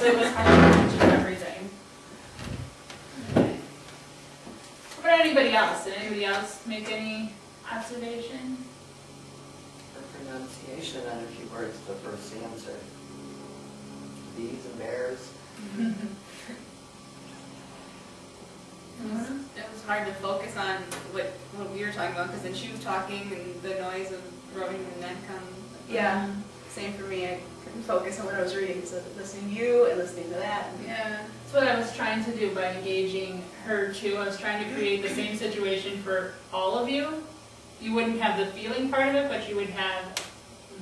so it was hard to mention everything. Okay. What about anybody else? Did anybody else make any observations? For pronunciation on a few words, the first answer. Bees and bears. It was hard to focus on what we were talking about, because then she was talking and the noise of rubbing the neck on. Yeah, same for me. I couldn't focus on what I was reading, so listening to you and listening to that. Yeah, that's what I was trying to do by engaging her too. I was trying to create the same situation for all of you. You wouldn't have the feeling part of it, but you would have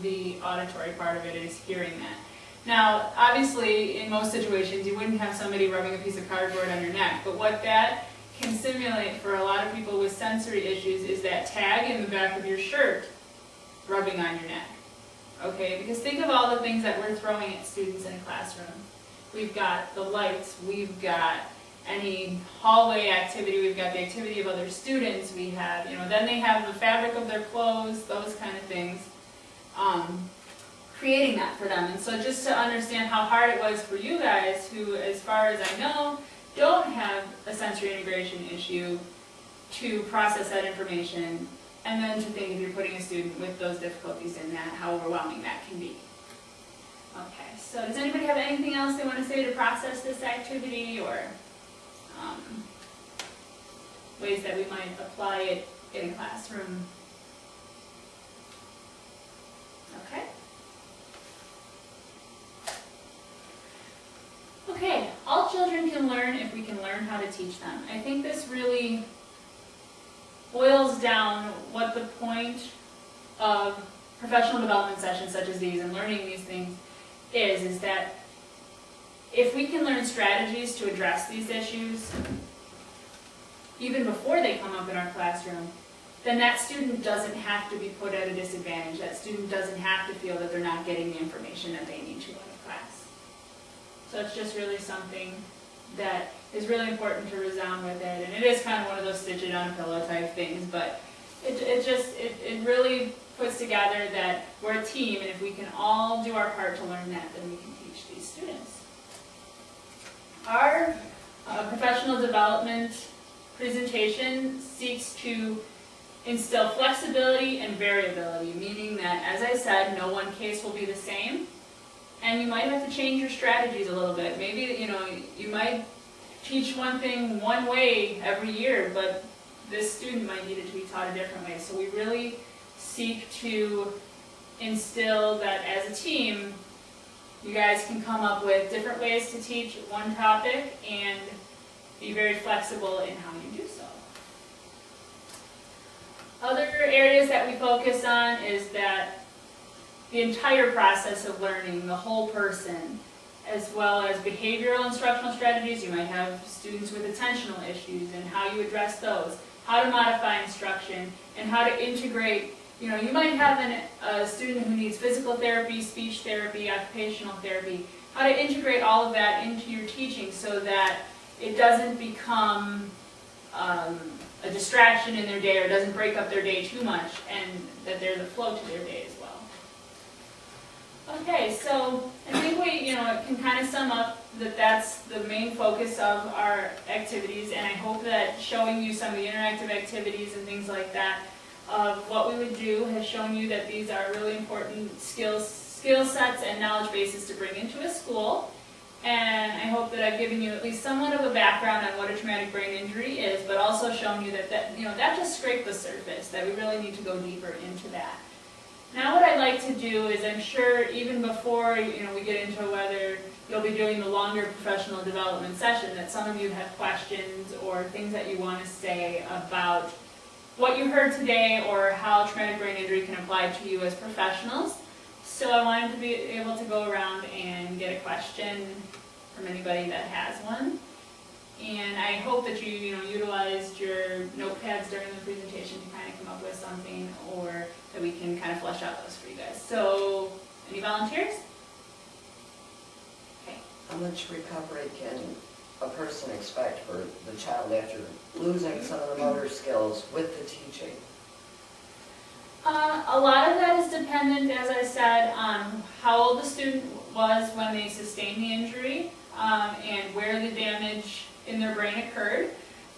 the auditory part of it, is hearing that. Now, obviously, in most situations, you wouldn't have somebody rubbing a piece of cardboard on your neck, but what that can simulate for a lot of people with sensory issues is that tag in the back of your shirt rubbing on your neck. Okay, because think of all the things that we're throwing at students in a classroom. We've got the lights, we've got any hallway activity, we've got the activity of other students, we have, then they have the fabric of their clothes, those kind of things. Creating that for them. And so just to understand how hard it was for you guys, who, as far as I know, don't have a sensory integration issue, to process that information, and then to think if you're putting a student with those difficulties in that, how overwhelming that can be. Okay, so does anybody have anything else they want to say to process this activity, or ways that we might apply it in a classroom? Okay. Okay, all children can learn if we can learn how to teach them. I think this really boils down what the point of professional development sessions such as these and learning these things is that if we can learn strategies to address these issues, even before they come up in our classroom, then that student doesn't have to be put at a disadvantage. That student doesn't have to feel that they're not getting the information that they need to in a class. So it's just really something that is really important to resound with it. And it is kind of one of those stitch it on a pillow type things, but it really puts together that we're a team, and if we can all do our part to learn that, then we can teach these students. Our professional development presentation seeks to instill flexibility and variability, meaning that, as I said, no one case will be the same. And you might have to change your strategies a little bit. Maybe, you might teach one thing one way every year, but this student might need it to be taught a different way. So we really seek to instill that as a team, you guys can come up with different ways to teach one topic and be very flexible in how you do so. Other areas that we focus on is that the entire process of learning, the whole person, as well as behavioral instructional strategies. You might have students with attentional issues and how you address those, how to modify instruction, and how to integrate. You might have a student who needs physical therapy, speech therapy, occupational therapy, how to integrate all of that into your teaching so that it doesn't become a distraction in their day, or doesn't break up their day too much, and that there's a flow to their day as well. Okay, so I think we, it can kind of sum up that that's the main focus of our activities, and I hope that showing you some of the interactive activities and things like that of what we would do has shown you that these are really important skill sets and knowledge bases to bring into a school. And I hope that I've given you at least somewhat of a background on what a traumatic brain injury is, but also shown you that that just scraped the surface, that we really need to go deeper into that. Now what I'd like to do is, I'm sure even before we get into whether you'll be doing the longer professional development session, that some of you have questions or things that you want to say about what you heard today or how traumatic brain injury can apply to you as professionals. So I wanted to be able to go around and get a question from anybody that has one. And I hope that you utilized your notepads during the presentation to kind of come up with something, or that we can kind of flesh out those for you guys. So, any volunteers? Okay. How much recovery can a person expect for the child after losing some of the motor skills with the teaching? A lot of that is dependent, as I said, on how old the student was when they sustained the injury and where the damage in their brain occurred.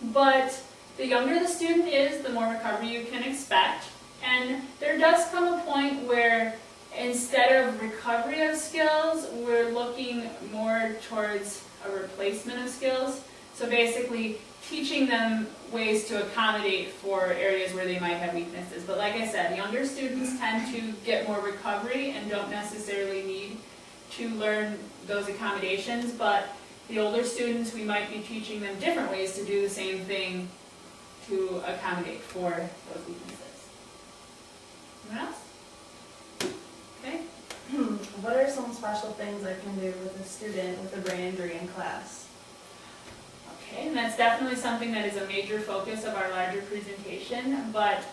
But the younger the student is, the more recovery you can expect. And there does come a point where instead of recovery of skills, we're looking more towards a replacement of skills. So basically teaching them ways to accommodate for areas where they might have weaknesses. But like I said, younger students tend to get more recovery and don't necessarily need to learn those accommodations, but the older students, we might be teaching them different ways to do the same thing to accommodate for those weaknesses. Anyone else? Okay. What are some special things I can do with a student with a brain injury in class? Okay, and that's definitely something that is a major focus of our larger presentation, but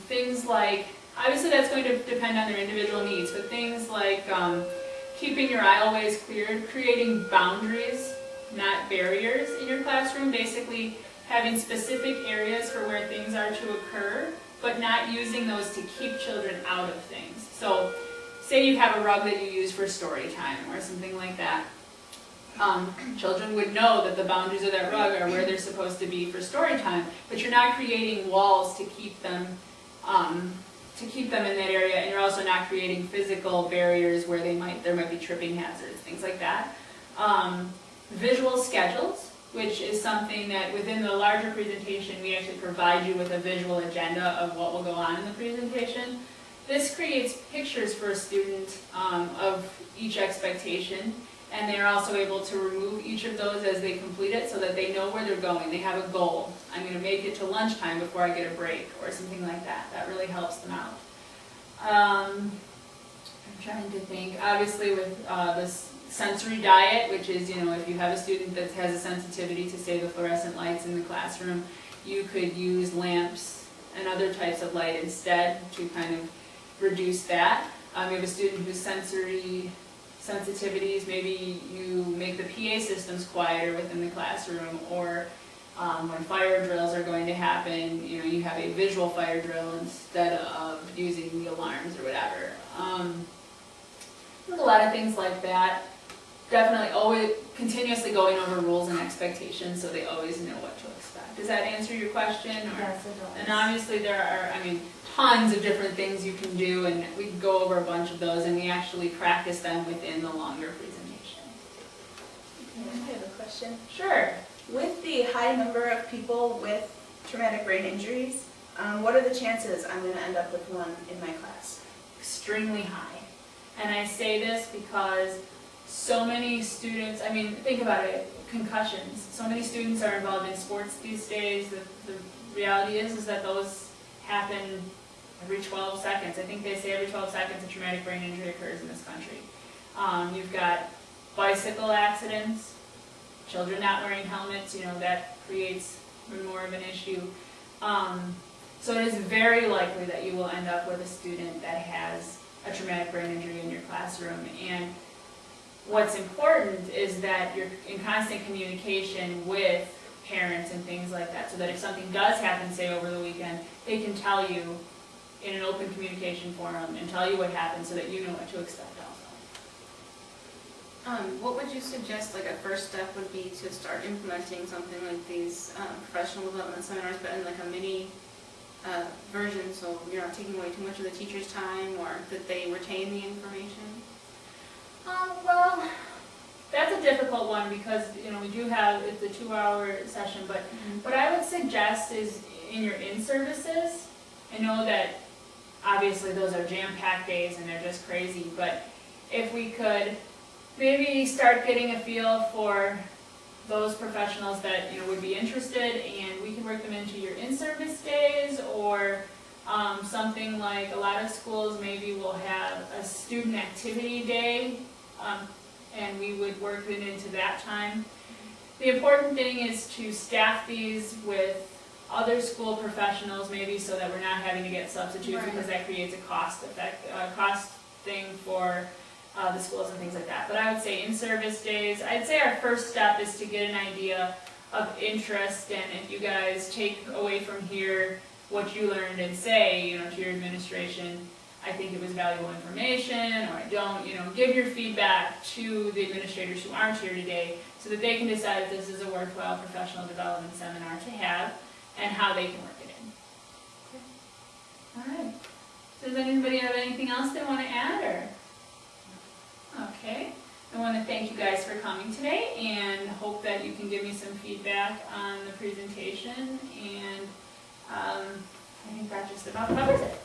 things like, obviously that's going to depend on their individual needs, but things like keeping your aisleways cleared, creating boundaries, not barriers in your classroom, basically having specific areas for where things are to occur, but not using those to keep children out of things. So say you have a rug that you use for story time or something like that. Children would know that the boundaries of that rug are where they're supposed to be for story time, but you're not creating walls to keep them in that area, and you're also not creating physical barriers where there might be tripping hazards, things like that. Visual schedules, which is something that within the larger presentation we actually provide you with a visual agenda of what will go on in the presentation. This creates pictures for a student of each expectation, and they're also able to remove each of those as they complete it so that they know where they're going. They have a goal. I'm going to make it to lunchtime before I get a break or something like that. That really helps them out. I'm trying to think, obviously with this sensory diet, which is, if you have a student that has a sensitivity to, say, the fluorescent lights in the classroom, you could use lamps and other types of light instead to kind of reduce that. You have a student who's sensory sensitivities, maybe you make the PA systems quieter within the classroom, or when fire drills are going to happen, you have a visual fire drill instead of using the alarms or whatever. There's a lot of things like that. Definitely always continuously going over rules and expectations so they always know what to expect. Does that answer your question? Yes, it does. And obviously there are, tons of different things you can do, and we can go over a bunch of those, and we actually practice them within the longer presentation. I have a question. Sure. With the high number of people with traumatic brain injuries, what are the chances I'm going to end up with one in my class? Extremely high. And I say this because so many students, think about it, concussions. So many students are involved in sports these days. The reality is that those happen every 12 seconds. I think they say every 12 seconds a traumatic brain injury occurs in this country. You've got bicycle accidents, children not wearing helmets, that creates more of an issue. So it is very likely that you will end up with a student that has a traumatic brain injury in your classroom. And what's important is that you're in constant communication with parents and things like that, so that if something does happen, say over the weekend, they can tell you in an open communication forum and tell you what happened so that you know what to expect also. What would you suggest, like a first step would be to start implementing something like these professional development seminars, but in like a mini version, so you're not taking away too much of the teacher's time, or that they retain the information? Well, that's a difficult one because we do have, it's a 2-hour session, but what I would suggest is in your in-services, I know that obviously those are jam-packed days and they're just crazy, but if we could maybe start getting a feel for those professionals that would be interested, and we can work them into your in-service days, or something like a lot of schools maybe will have a student activity day, and we would work it into that time. The important thing is to staff these with other school professionals, maybe, so that we're not having to get substitutes, because that creates a cost thing for the schools and things like that. But I would say in-service days, I'd say our first step is to get an idea of interest, and if you guys take away from here what you learned and say, to your administration, I think it was valuable information, or I don't, give your feedback to the administrators who aren't here today so that they can decide if this is a worthwhile professional development seminar to have and how they can work it in. All right. So does anybody have anything else they want to add, or? Okay. I want to thank you guys for coming today and hope that you can give me some feedback on the presentation, and I think that just about covers it.